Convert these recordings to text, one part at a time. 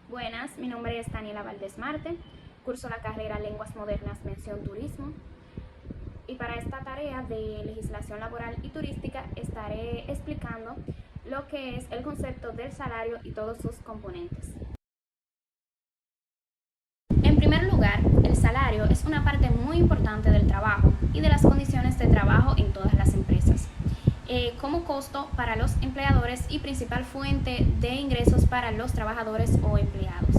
Buenas, mi nombre es Daniela Valdés Marte, curso la carrera Lenguas Modernas Mención Turismo y para esta tarea de legislación laboral y turística estaré explicando lo que es el concepto del salario y todos sus componentes. En primer lugar, el salario es una parte muy importante del trabajo y de las condiciones de trabajo en todas las empresas. Como costo para los empleadores y principal fuente de ingresos para los trabajadores o empleados.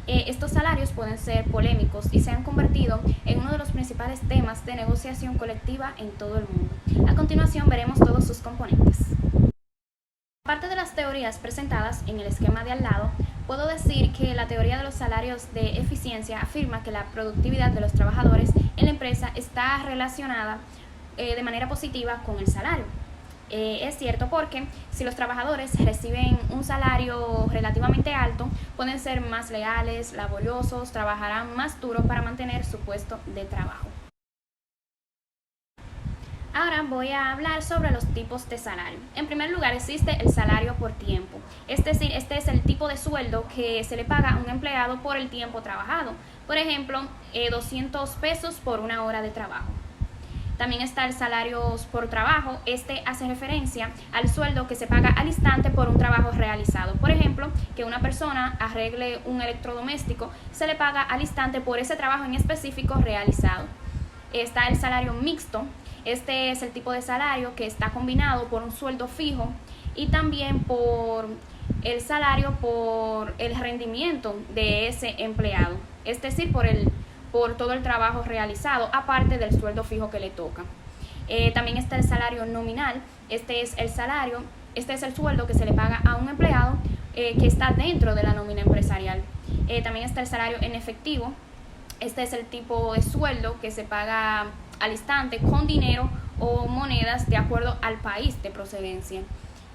Estos salarios pueden ser polémicos y se han convertido en uno de los principales temas de negociación colectiva en todo el mundo. A continuación veremos todos sus componentes. Aparte de las teorías presentadas en el esquema de al lado, puedo decir que la teoría de los salarios de eficiencia afirma que la productividad de los trabajadores en la empresa está relacionada de manera positiva con el salario. Es cierto porque si los trabajadores reciben un salario relativamente alto, pueden ser más leales, laboriosos, trabajarán más duro para mantener su puesto de trabajo. Ahora voy a hablar sobre los tipos de salario. En primer lugar existe el salario por tiempo, es decir, este es el tipo de sueldo que se le paga a un empleado por el tiempo trabajado. Por ejemplo, 200 pesos por una hora de trabajo. También está el salario por trabajo. Este hace referencia al sueldo que se paga al instante por un trabajo realizado. Por ejemplo, que una persona arregle un electrodoméstico, se le paga al instante por ese trabajo en específico realizado. Está el salario mixto. Este es el tipo de salario que está combinado por un sueldo fijo y también por el salario por el rendimiento de ese empleado. Es decir, por todo el trabajo realizado, aparte del sueldo fijo que le toca. También está el salario nominal. Este es el sueldo que se le paga a un empleado que está dentro de la nómina empresarial. También está el salario en efectivo. Este es el tipo de sueldo que se paga al instante con dinero o monedas de acuerdo al país de procedencia.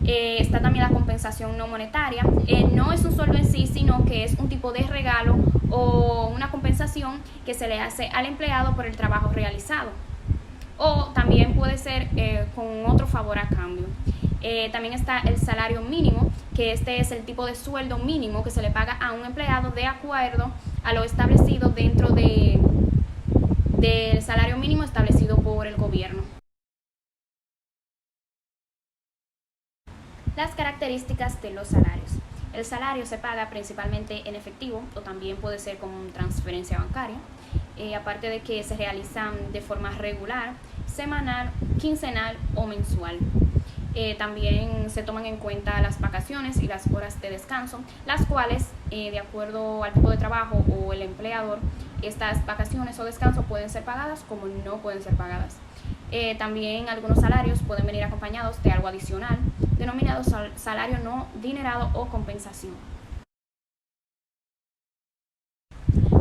Está también la compensación no monetaria. No es un sueldo en sí, sino que es un tipo de regalo o una compensación que se le hace al empleado por el trabajo realizado. O también puede ser con otro favor a cambio. También está el salario mínimo, que este es el tipo de sueldo mínimo que se le paga a un empleado de acuerdo a lo establecido dentro del salario mínimo establecido por el gobierno. Las características de los salarios. El salario se paga principalmente en efectivo o también puede ser con transferencia bancaria, aparte de que se realizan de forma regular, semanal, quincenal o mensual. También se toman en cuenta las vacaciones y las horas de descanso, las cuales, de acuerdo al tipo de trabajo o el empleador, estas vacaciones o descanso pueden ser pagadas como no pueden ser pagadas. También algunos salarios pueden venir acompañados de algo adicional, denominado salario no dinerado o compensación.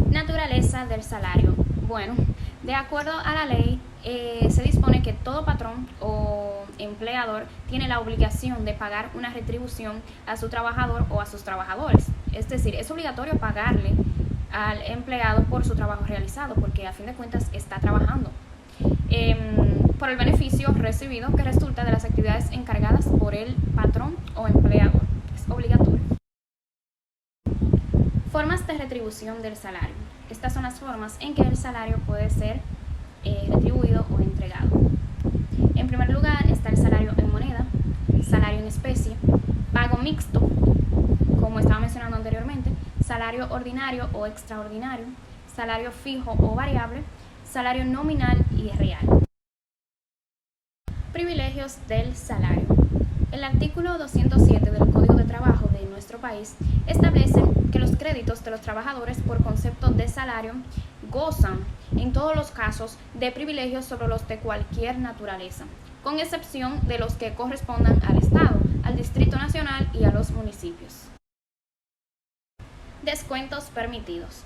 Naturaleza del salario. Bueno, de acuerdo a la ley, se dispone que todo patrón o empleador tiene la obligación de pagar una retribución a su trabajador o a sus trabajadores. Es decir, es obligatorio pagarle al empleado por su trabajo realizado, porque a fin de cuentas está trabajando. Por el beneficio recibido que resulta de las actividades encargadas por el patrón o empleador. Es obligatorio. Formas de retribución del salario. Estas son las formas en que el salario puede ser retribuido o entregado. En primer lugar está el salario en moneda, salario en especie, pago mixto, como estaba mencionando anteriormente, salario ordinario o extraordinario, salario fijo o variable, salario nominal y real. Privilegios del salario. El artículo 207 del Código de Trabajo de nuestro país establece que los créditos de los trabajadores por concepto de salario gozan, en todos los casos, de privilegios sobre los de cualquier naturaleza, con excepción de los que correspondan al Estado, al Distrito Nacional y a los municipios. Descuentos permitidos.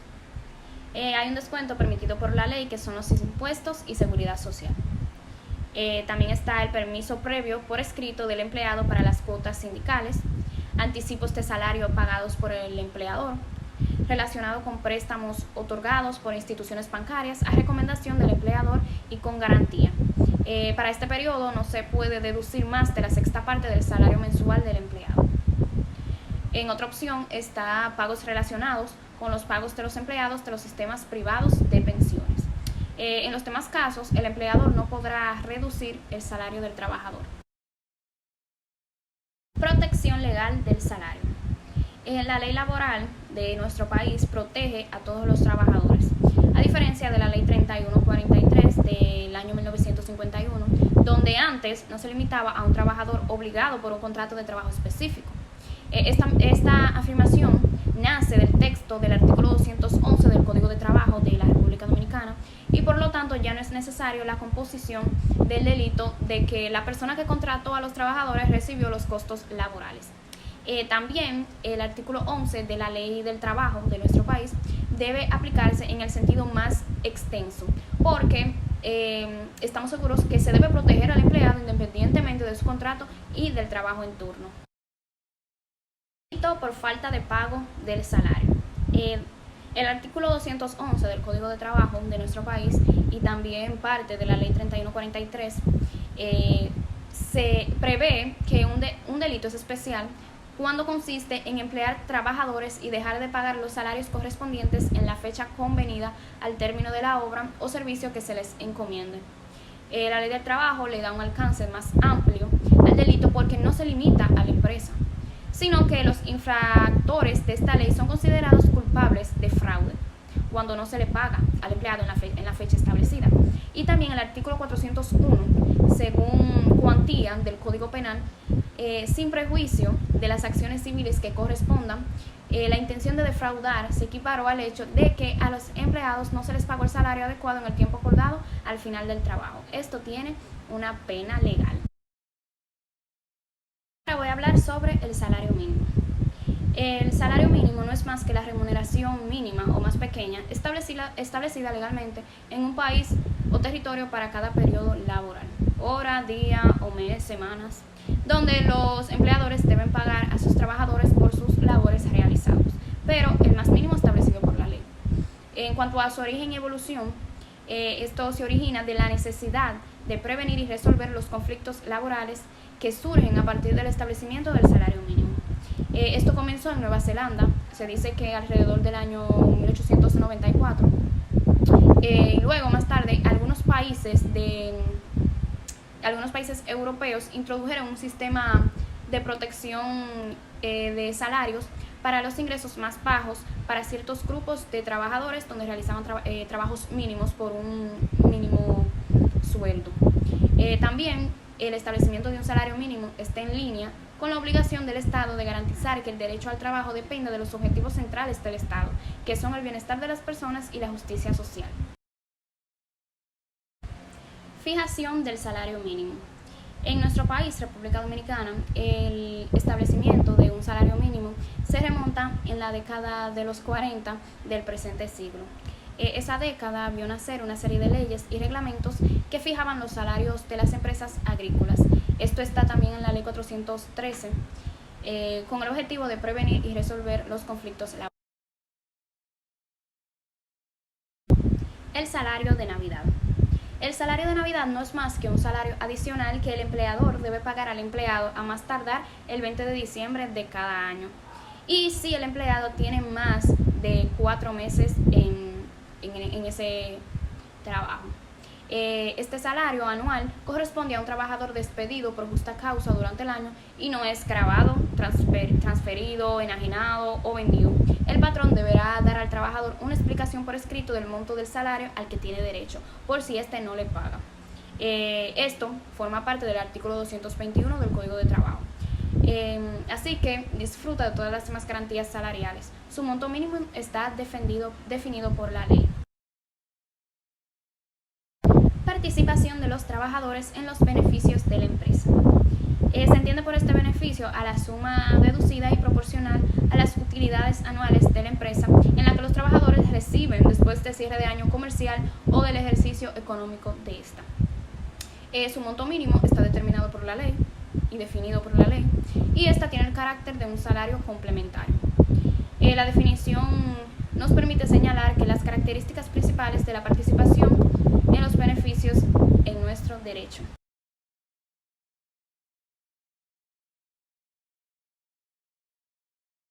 Hay un descuento permitido por la ley que son los impuestos y seguridad social. También está el permiso previo por escrito del empleado para las cuotas sindicales, anticipos de salario pagados por el empleador, relacionado con préstamos otorgados por instituciones bancarias a recomendación del empleador y con garantía. Para este periodo no se puede deducir más de la sexta parte del salario mensual del empleado. En otra opción está pagos relacionados con los pagos de los empleados de los sistemas privados de pensiones. En los demás casos, el empleador no podrá reducir el salario del trabajador. Protección legal del salario. La ley laboral de nuestro país protege a todos los trabajadores, a diferencia de la ley 3143 del año 1951, donde antes no se limitaba a un trabajador obligado por un contrato de trabajo específico. Esta afirmación nace del texto del artículo 211 del Código de Trabajo de la República Dominicana y por lo tanto ya no es necesario la composición del delito de que la persona que contrató a los trabajadores recibió los costos laborales. También el artículo 11 de la Ley del Trabajo de nuestro país debe aplicarse en el sentido más extenso, porque estamos seguros que se debe proteger al empleado independientemente de su contrato y del trabajo en turno. Por falta de pago del salario. El artículo 211 del Código de Trabajo de nuestro país y también parte de la Ley 3143 se prevé que un delito es especial cuando consiste en emplear trabajadores y dejar de pagar los salarios correspondientes en la fecha convenida al término de la obra o servicio que se les encomiende. La Ley del Trabajo le da un alcance más amplio al delito porque no se limita a la empresa, sino que los infractores de esta ley son considerados culpables de fraude cuando no se le paga al empleado en la fecha establecida. Y también el artículo 401, según cuantía del Código Penal, sin prejuicio de las acciones civiles que correspondan, la intención de defraudar se equiparó al hecho de que a los empleados no se les pagó el salario adecuado en el tiempo acordado al final del trabajo. Esto tiene una pena legal. Ahora voy a hablar sobre el salario mínimo. El salario mínimo no es más que la remuneración mínima o más pequeña establecida legalmente en un país o territorio para cada periodo laboral, hora, día o mes, semanas, donde los empleadores deben pagar a sus trabajadores por sus labores realizados, pero el más mínimo establecido por la ley. En cuanto a su origen y evolución, esto se origina de la necesidad de prevenir y resolver los conflictos laborales que surgen a partir del establecimiento del salario mínimo. Esto comenzó en Nueva Zelanda, se dice que alrededor del año 1894. Y luego, más tarde, algunos países europeos introdujeron un sistema de protección de salarios para los ingresos más bajos para ciertos grupos de trabajadores donde realizaban trabajos mínimos por un mínimo sueldo. También el establecimiento de un salario mínimo está en línea con la obligación del Estado de garantizar que el derecho al trabajo dependa de los objetivos centrales del Estado, que son el bienestar de las personas y la justicia social. Fijación del salario mínimo. En nuestro país, República Dominicana, el establecimiento de un salario mínimo se remonta en la década de los 40 del presente siglo. Esa década vio nacer una serie de leyes y reglamentos que fijaban los salarios de las empresas agrícolas. Esto está también en la Ley 413, con el objetivo de prevenir y resolver los conflictos laborales. El salario de Navidad. El salario de Navidad no es más que un salario adicional que el empleador debe pagar al empleado a más tardar el 20 de diciembre de cada año. Y si el empleado tiene más de 4 meses en ese trabajo. Este salario anual corresponde a un trabajador despedido por justa causa durante el año y no es gravado, transferido, enajenado o vendido. El patrón deberá dar al trabajador una explicación por escrito del monto del salario al que tiene derecho, por si éste no le paga. Esto forma parte del artículo 221 del Código de Trabajo. Así que disfruta de todas las demás garantías salariales. Su monto mínimo está definido por la ley. Participación de los trabajadores en los beneficios de la empresa. Se entiende por este beneficio a la suma deducida y proporcional a las utilidades anuales de la empresa en la que los trabajadores reciben después del cierre de año comercial o del ejercicio económico de esta. Su monto mínimo está determinado por la ley y definido por la ley, y esta tiene el carácter de un salario complementario. La definición nos permite señalar que las características principales de la participación en los beneficios en nuestro derecho.